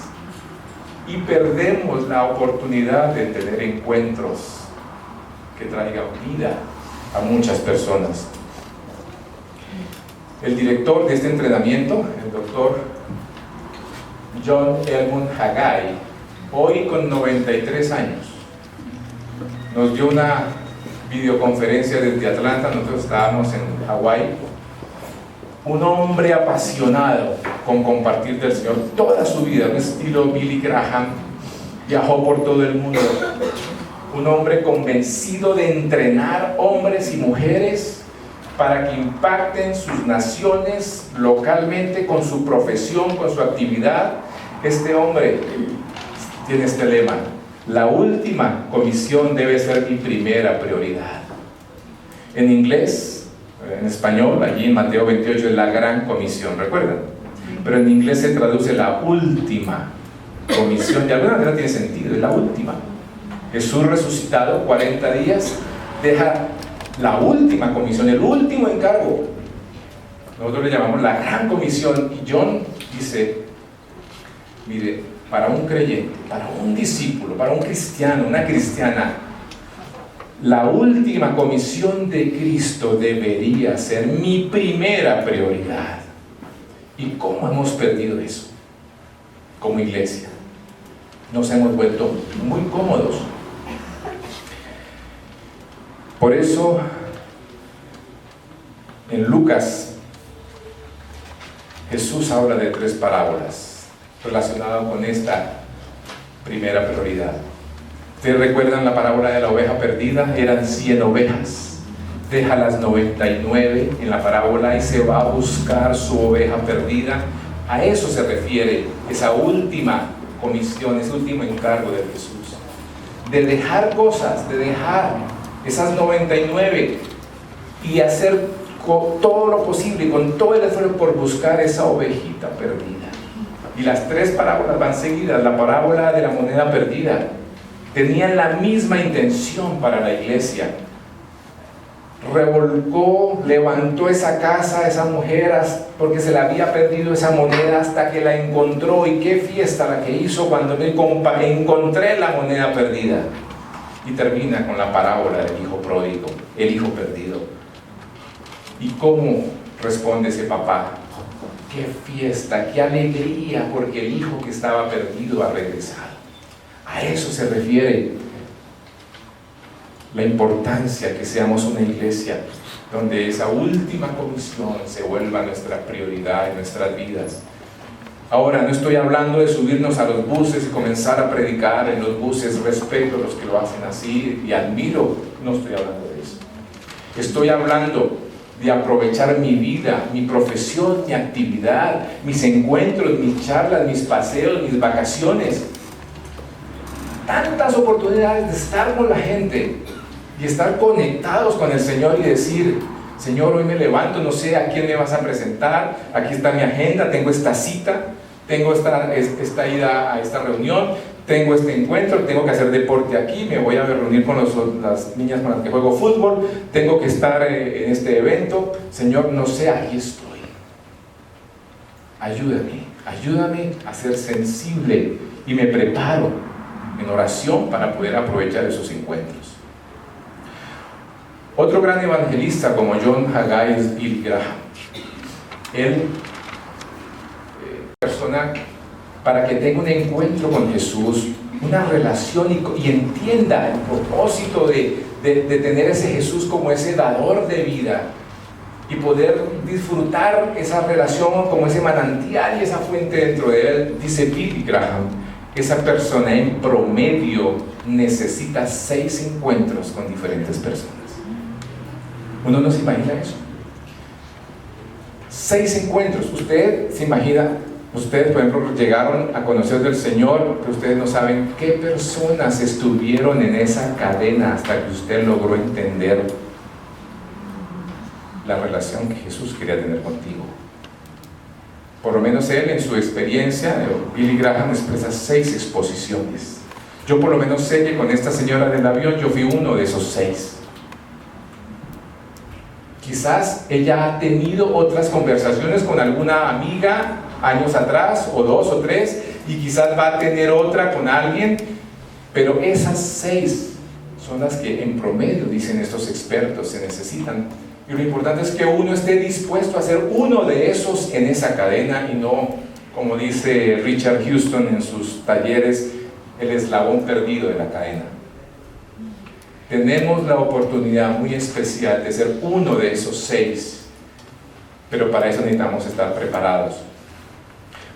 y perdemos la oportunidad de tener encuentros que traigan vida a muchas personas. El director de este entrenamiento, el doctor John Edmund Haggai, hoy con 93 años, nos dio una videoconferencia desde Atlanta. Nosotros estábamos en Hawái. Un hombre apasionado con compartir del Señor toda su vida, un estilo Billy Graham, viajó por todo el mundo. Un hombre convencido de entrenar hombres y mujeres para que impacten sus naciones localmente con su profesión, con su actividad. Este hombre tiene este lema: la última comisión debe ser mi primera prioridad. En inglés, en español, allí en Mateo 28 es la gran comisión, ¿recuerdan? Pero en inglés se traduce la última comisión. De alguna manera tiene sentido, es la última. Jesús resucitado, 40 días, deja la última comisión, el último encargo. Nosotros le llamamos la gran comisión. Y John dice, mire, para un creyente, para un discípulo, para un cristiano, una cristiana, la última comisión de Cristo debería ser mi primera prioridad. ¿Y cómo hemos perdido eso como iglesia? Nos hemos vuelto muy cómodos. Por eso, en Lucas, Jesús habla de 3 parábolas relacionadas con esta primera prioridad. ¿Ustedes recuerdan la parábola de la oveja perdida? Eran 100 ovejas. Deja las 99 en la parábola y se va a buscar su oveja perdida. A eso se refiere esa última comisión, ese último encargo de Jesús. De dejar cosas, de dejar esas 99 y hacer todo lo posible y con todo el esfuerzo por buscar esa ovejita perdida. Y las 3 parábolas van seguidas. La parábola de la moneda perdida tenía la misma intención para la iglesia. Revolcó, levantó esa casa, esa mujer, porque se le había perdido esa moneda hasta que la encontró. Y qué fiesta la que hizo cuando encontré la moneda perdida. Y termina con la parábola del hijo pródigo, el hijo perdido. ¿Y cómo responde ese papá? ¡Qué fiesta, qué alegría! Porque el hijo que estaba perdido ha regresado. A eso se refiere la importancia que seamos una iglesia donde esa última comisión se vuelva nuestra prioridad en nuestras vidas. Ahora, no estoy hablando de subirnos a los buses y comenzar a predicar en los buses. Respeto a los que lo hacen así y admiro. No estoy hablando de eso. Estoy hablando de aprovechar mi vida, mi profesión, mi actividad, mis encuentros, mis charlas, mis paseos, mis vacaciones. Tantas oportunidades de estar con la gente y estar conectados con el Señor y decir: Señor, hoy me levanto, no sé a quién me vas a presentar, aquí está mi agenda, tengo esta cita, tengo esta ida a esta reunión, tengo este encuentro, tengo que hacer deporte aquí, me voy a reunir con las niñas con las que juego fútbol, tengo que estar en este evento. Señor, no sé, aquí estoy. Ayúdame a ser sensible y me preparo en oración para poder aprovechar esos encuentros. Otro gran evangelista como John Haggai es Billy Graham. Él, persona, para que tenga un encuentro con Jesús, una relación y entienda el propósito de tener ese Jesús como ese dador de vida y poder disfrutar esa relación como ese manantial y esa fuente dentro de él. Dice Billy Graham: esa persona en promedio necesita 6 encuentros con diferentes personas. Uno no se imagina eso. 6 encuentros. Usted se imagina, ustedes por ejemplo llegaron a conocer del Señor, pero ustedes no saben qué personas estuvieron en esa cadena hasta que usted logró entender la relación que Jesús quería tener contigo. Por lo menos él, en su experiencia, Billy Graham expresa 6 exposiciones. Yo por lo menos sé que con esta señora del avión yo fui uno de esos 6. Quizás ella ha tenido otras conversaciones con alguna amiga años atrás, o 2 o 3, y quizás va a tener otra con alguien, pero esas 6 son las que en promedio, dicen estos expertos, se necesitan. Y lo importante es que uno esté dispuesto a ser uno de esos en esa cadena y no, como dice Richard Houston en sus talleres, el eslabón perdido de la cadena. Tenemos la oportunidad muy especial de ser uno de esos 6, pero para eso necesitamos estar preparados.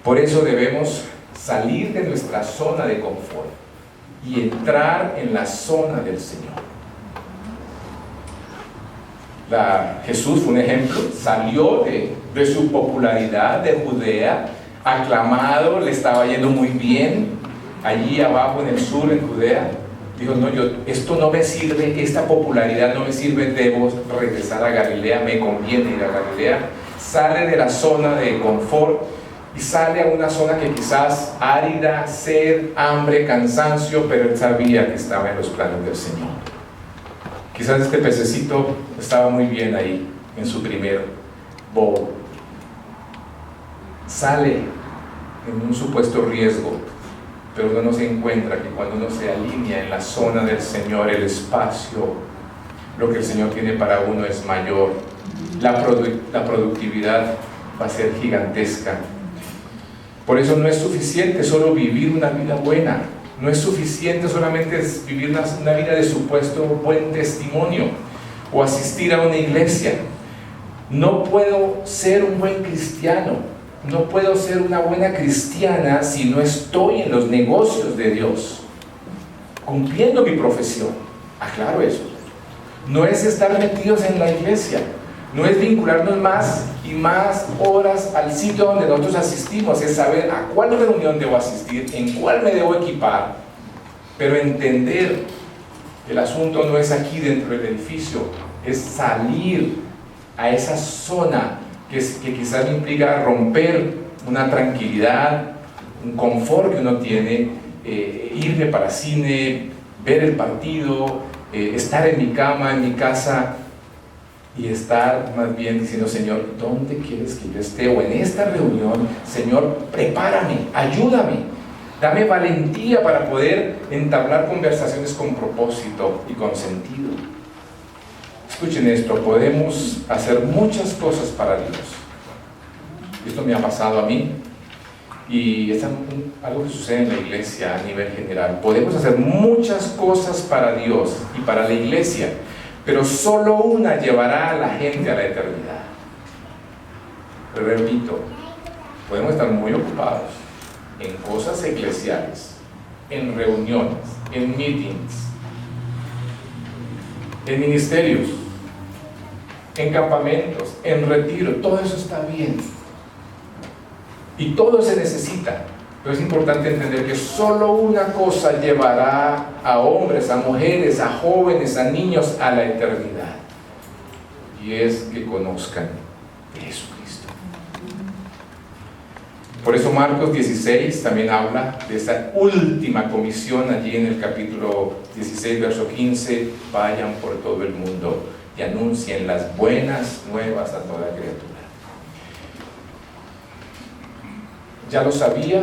Por eso debemos salir de nuestra zona de confort y entrar en la zona del Señor. Jesús fue un ejemplo, salió de su popularidad de Judea, aclamado, le estaba yendo muy bien, allí abajo en el sur, en Judea. Dijo: no, esto no me sirve, esta popularidad no me sirve, debo regresar a Galilea, me conviene ir a Galilea. Sale de la zona de confort y sale a una zona que quizás árida, sed, hambre, cansancio, pero él sabía que estaba en los planes del Señor. Quizás este pececito estaba muy bien ahí, en su primer bowl. Sale en un supuesto riesgo, pero uno no se encuentra que cuando uno se alinea en la zona del Señor, el espacio, lo que el Señor tiene para uno es mayor. La productividad va a ser gigantesca. Por eso no es suficiente solo vivir una vida buena. No es suficiente solamente vivir una vida de supuesto buen testimonio o asistir a una iglesia. No puedo ser un buen cristiano, no puedo ser una buena cristiana si no estoy en los negocios de Dios, cumpliendo mi profesión. Aclaro eso. No es estar metidos en la iglesia, no es vincularnos más y más horas al sitio donde nosotros asistimos, es saber a cuál reunión debo asistir, en cuál me debo equipar, pero entender que el asunto no es aquí dentro del edificio, es salir a esa zona que quizás implica romper una tranquilidad, un confort que uno tiene, irme para cine, ver el partido, estar en mi cama, en mi casa, y estar más bien diciendo: Señor, ¿dónde quieres que yo esté? O en esta reunión, Señor, prepárame, ayúdame, dame valentía para poder entablar conversaciones con propósito y con sentido. Escuchen esto, podemos hacer muchas cosas para Dios. Esto me ha pasado a mí, y es algo que sucede en la iglesia a nivel general. Podemos hacer muchas cosas para Dios y para la iglesia, pero solo una llevará a la gente a la eternidad. Repito, podemos estar muy ocupados en cosas eclesiales, en reuniones, en meetings, en ministerios, en campamentos, en retiro. Todo eso está bien y todo se necesita, pero es importante entender que solo una cosa llevará a hombres, a mujeres, a jóvenes, a niños a la eternidad, y es que conozcan de Jesucristo. Por eso Marcos 16 también habla de esa última comisión allí en el capítulo 16, verso 15: vayan por todo el mundo y anuncien las buenas nuevas a toda criatura. Ya lo sabía,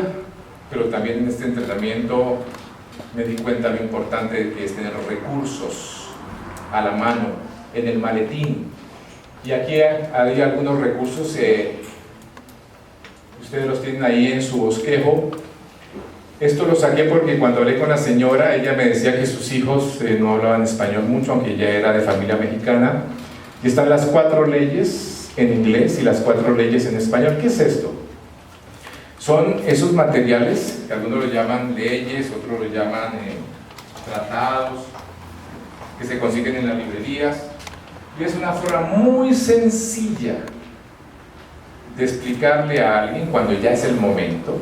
pero también en este entrenamiento me di cuenta lo importante que es tener recursos a la mano, en el maletín. Y aquí hay algunos recursos, ustedes los tienen ahí en su bosquejo. Esto lo saqué porque cuando hablé con la señora, ella me decía que sus hijos no hablaban español mucho, aunque ella era de familia mexicana. Y están las 4 leyes en inglés y las 4 leyes en español. ¿Qué es esto? Son esos materiales, que algunos lo llaman leyes, otros lo llaman tratados, que se consiguen en las librerías. Y es una forma muy sencilla de explicarle a alguien, cuando ya es el momento,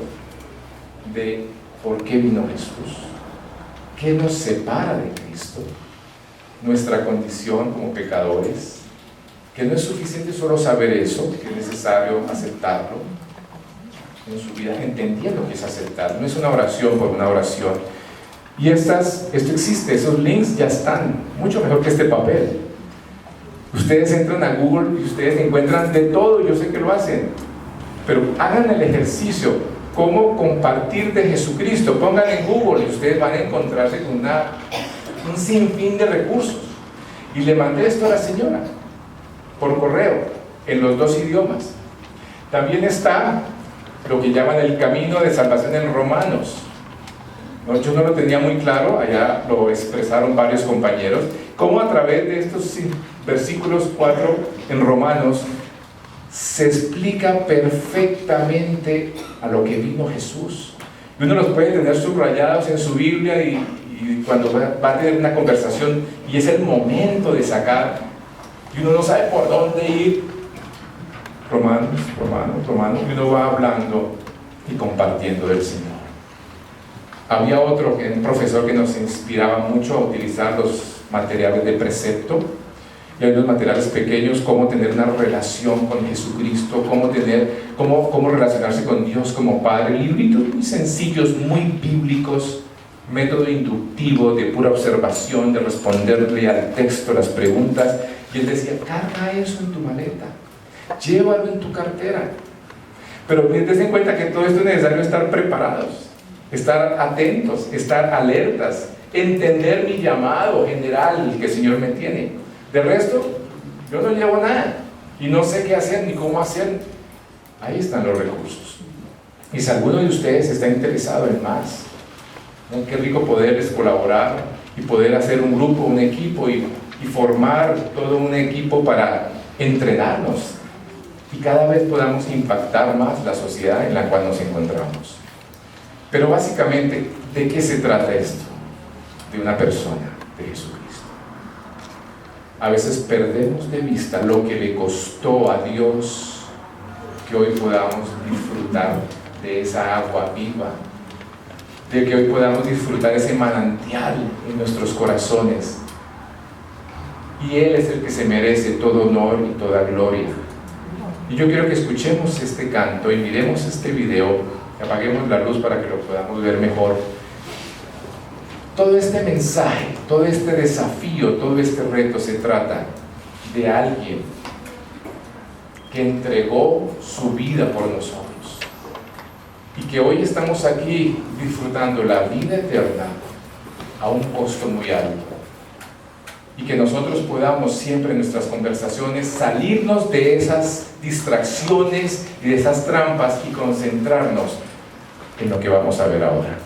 de por qué vino Jesús, qué nos separa de Cristo, nuestra condición como pecadores, que no es suficiente solo saber eso, que es necesario aceptarlo en su vida, entendiendo que es aceptar. No es una oración por una oración. Y esto existe, esos links ya están, mucho mejor que este papel. Ustedes entran a Google y ustedes encuentran de todo, yo sé que lo hacen, pero hagan el ejercicio: cómo compartir de Jesucristo. Pongan en Google y ustedes van a encontrarse con un sinfín de recursos. Y le mandé esto a la señora por correo, en los 2 idiomas. También está lo que llaman el camino de salvación en Romanos. No, yo no lo tenía muy claro, allá lo expresaron varios compañeros, cómo a través de estos versículos 4 en Romanos se explica perfectamente a lo que vino Jesús. Y uno los puede tener subrayados en su Biblia, y cuando va a tener una conversación y es el momento de sacar, y uno no sabe por dónde ir, Romanos, y uno va hablando y compartiendo del Señor. Había un profesor que nos inspiraba mucho a utilizar los materiales de precepto, y hay unos materiales pequeños: cómo tener una relación con Jesucristo, cómo relacionarse con Dios como Padre. Libritos muy sencillos, muy bíblicos, método inductivo de pura observación, de responderle al texto las preguntas. Y él decía: carga eso en tu maleta, llévalo en tu cartera. Pero ten en cuenta que todo esto es necesario estar preparados, estar atentos, estar alertas, entender mi llamado general que el Señor me tiene. De resto, yo no llevo nada y no sé qué hacer ni cómo hacer. Ahí están los recursos. Y si alguno de ustedes está interesado en más, ¿no? Qué rico poderles colaborar y poder hacer un grupo, un equipo y formar todo un equipo para entrenarnos y cada vez podamos impactar más la sociedad en la cual nos encontramos. Pero básicamente, ¿de qué se trata esto? De una persona, de Jesucristo. A veces perdemos de vista lo que le costó a Dios que hoy podamos disfrutar de esa agua viva, de que hoy podamos disfrutar ese manantial en nuestros corazones. Y Él es el que se merece todo honor y toda gloria. Y yo quiero que escuchemos este canto y miremos este video, que apaguemos la luz para que lo podamos ver mejor. Todo este mensaje, todo este desafío, todo este reto se trata de alguien que entregó su vida por nosotros y que hoy estamos aquí disfrutando la vida eterna a un costo muy alto, y que nosotros podamos siempre en nuestras conversaciones salirnos de esas distracciones y de esas trampas y concentrarnos en lo que vamos a ver ahora.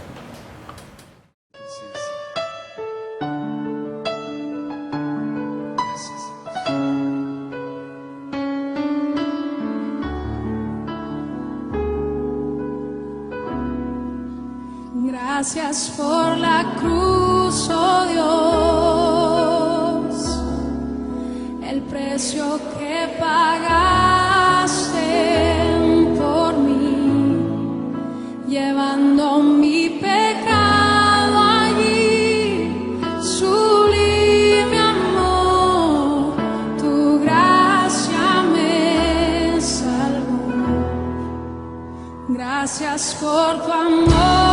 Gracias por la cruz, oh Dios, el precio que pagaste por mí, llevando mi pecado allí, sublime amor, tu gracia me salvó. Gracias por tu amor.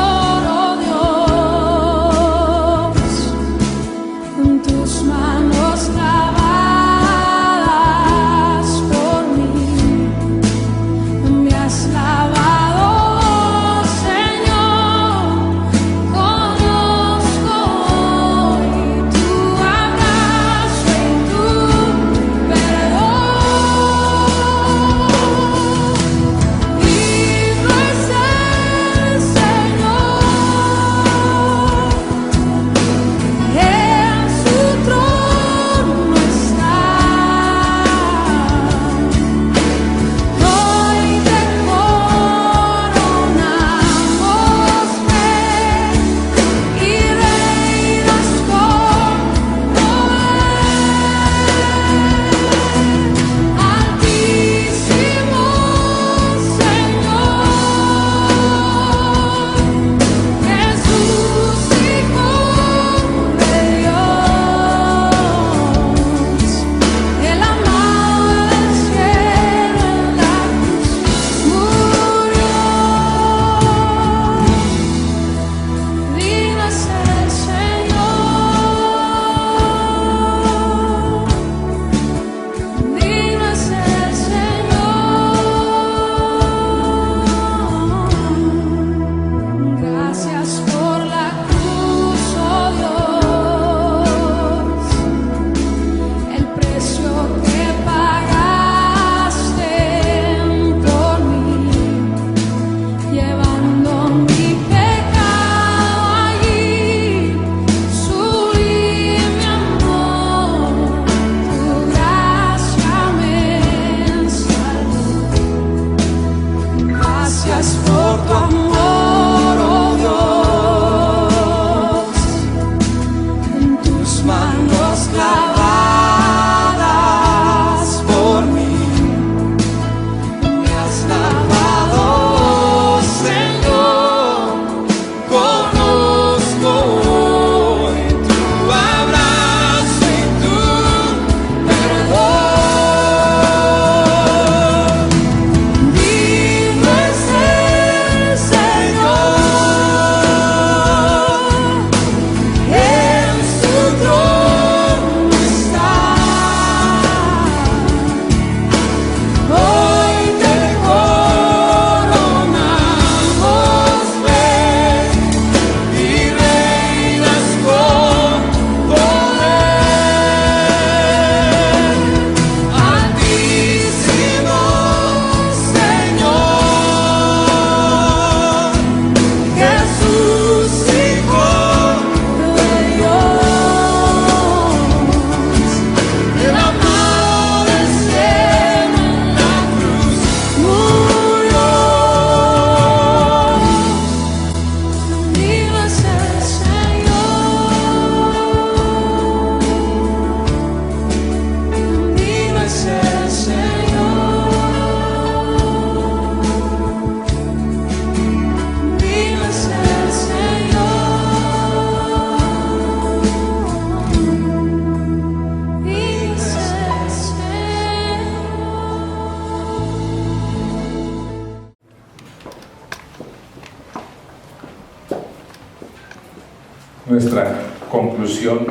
nuestra conclusión,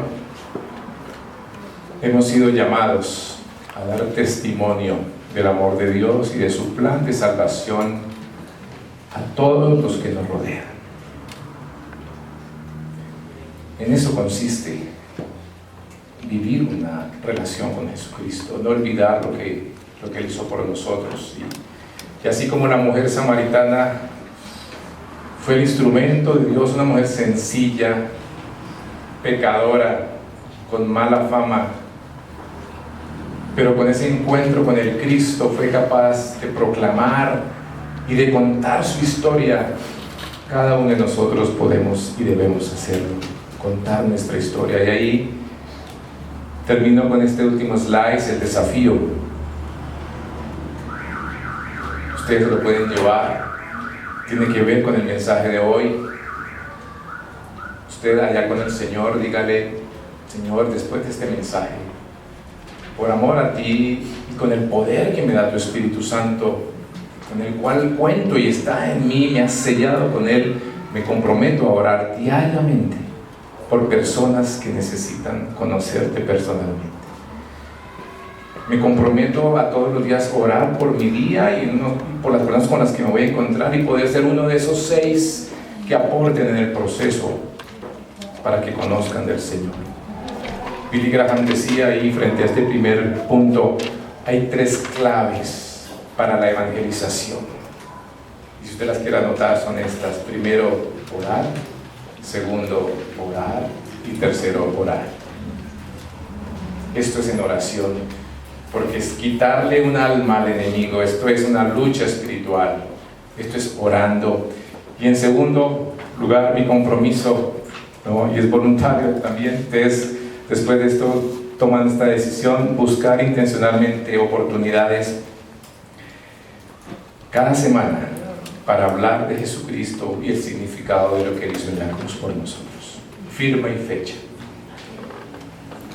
hemos sido llamados a dar testimonio del amor de Dios y de su plan de salvación a todos los que nos rodean. En eso consiste vivir una relación con Jesucristo, no olvidar lo que Él hizo por nosotros. Y así como la mujer samaritana fue el instrumento de Dios, una mujer sencilla, pecadora, con mala fama, pero con ese encuentro con el Cristo fue capaz de proclamar y de contar su historia. Cada uno de nosotros podemos y debemos hacerlo, contar nuestra historia. Y ahí termino con este último slide, el desafío. Ustedes lo pueden llevar, tiene que ver con el mensaje de hoy. Usted allá con el Señor, dígale: Señor, después de este mensaje, por amor a ti y con el poder que me da tu Espíritu Santo, con el cual cuento y está en mí, me has sellado con él, me comprometo a orar diariamente por personas que necesitan conocerte personalmente. Me comprometo a todos los días orar por mi día y por las personas con las que me voy a encontrar y poder ser uno de esos 6 que aporten en el proceso para que conozcan del Señor. Billy Graham decía ahí, frente a este primer punto, hay 3 claves para la evangelización. Y si usted las quiere anotar, son estas: primero, orar; segundo, orar; y tercero, orar. Esto es en oración, porque es quitarle un alma al enemigo. Esto es una lucha espiritual, esto es orando. Y en segundo lugar, mi compromiso, ¿no?, y es voluntario también, ustedes después de esto toman esta decisión: buscar intencionalmente oportunidades cada semana para hablar de Jesucristo y el significado de lo que Él hizo en la cruz por nosotros. Firma y fecha.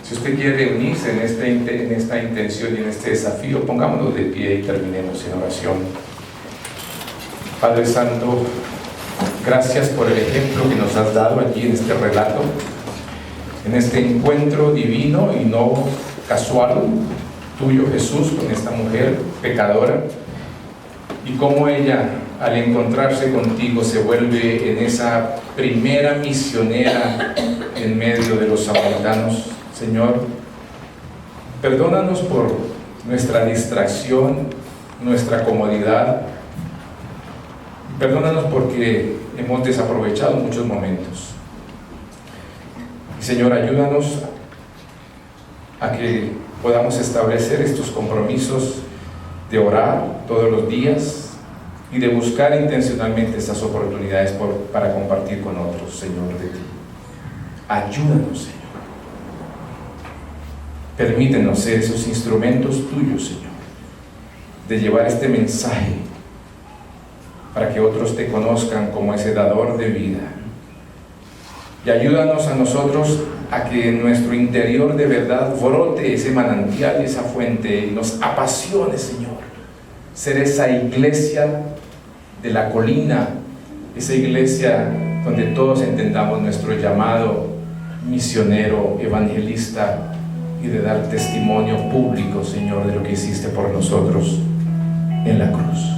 Si usted quiere unirse en esta intención y en este desafío, pongámonos de pie y terminemos en oración. Padre Santo, gracias por el ejemplo que nos has dado allí en este relato, en este encuentro divino y no casual tuyo, Jesús, con esta mujer pecadora, y cómo ella, al encontrarse contigo, se vuelve en esa primera misionera en medio de los samaritanos. Señor, perdónanos por nuestra distracción, nuestra comodidad. Perdónanos porque hemos desaprovechado muchos momentos. Y Señor, ayúdanos a que podamos establecer estos compromisos de orar todos los días y de buscar intencionalmente estas oportunidades para compartir con otros, Señor, de ti. Ayúdanos, Señor. Permítenos ser esos instrumentos tuyos, Señor, de llevar este mensaje para que otros te conozcan como ese dador de vida. Y ayúdanos a nosotros a que en nuestro interior de verdad brote ese manantial y esa fuente y nos apasione, Señor, ser esa iglesia de la colina, esa iglesia donde todos entendamos nuestro llamado misionero, evangelista, y de dar testimonio público, Señor, de lo que hiciste por nosotros en la cruz.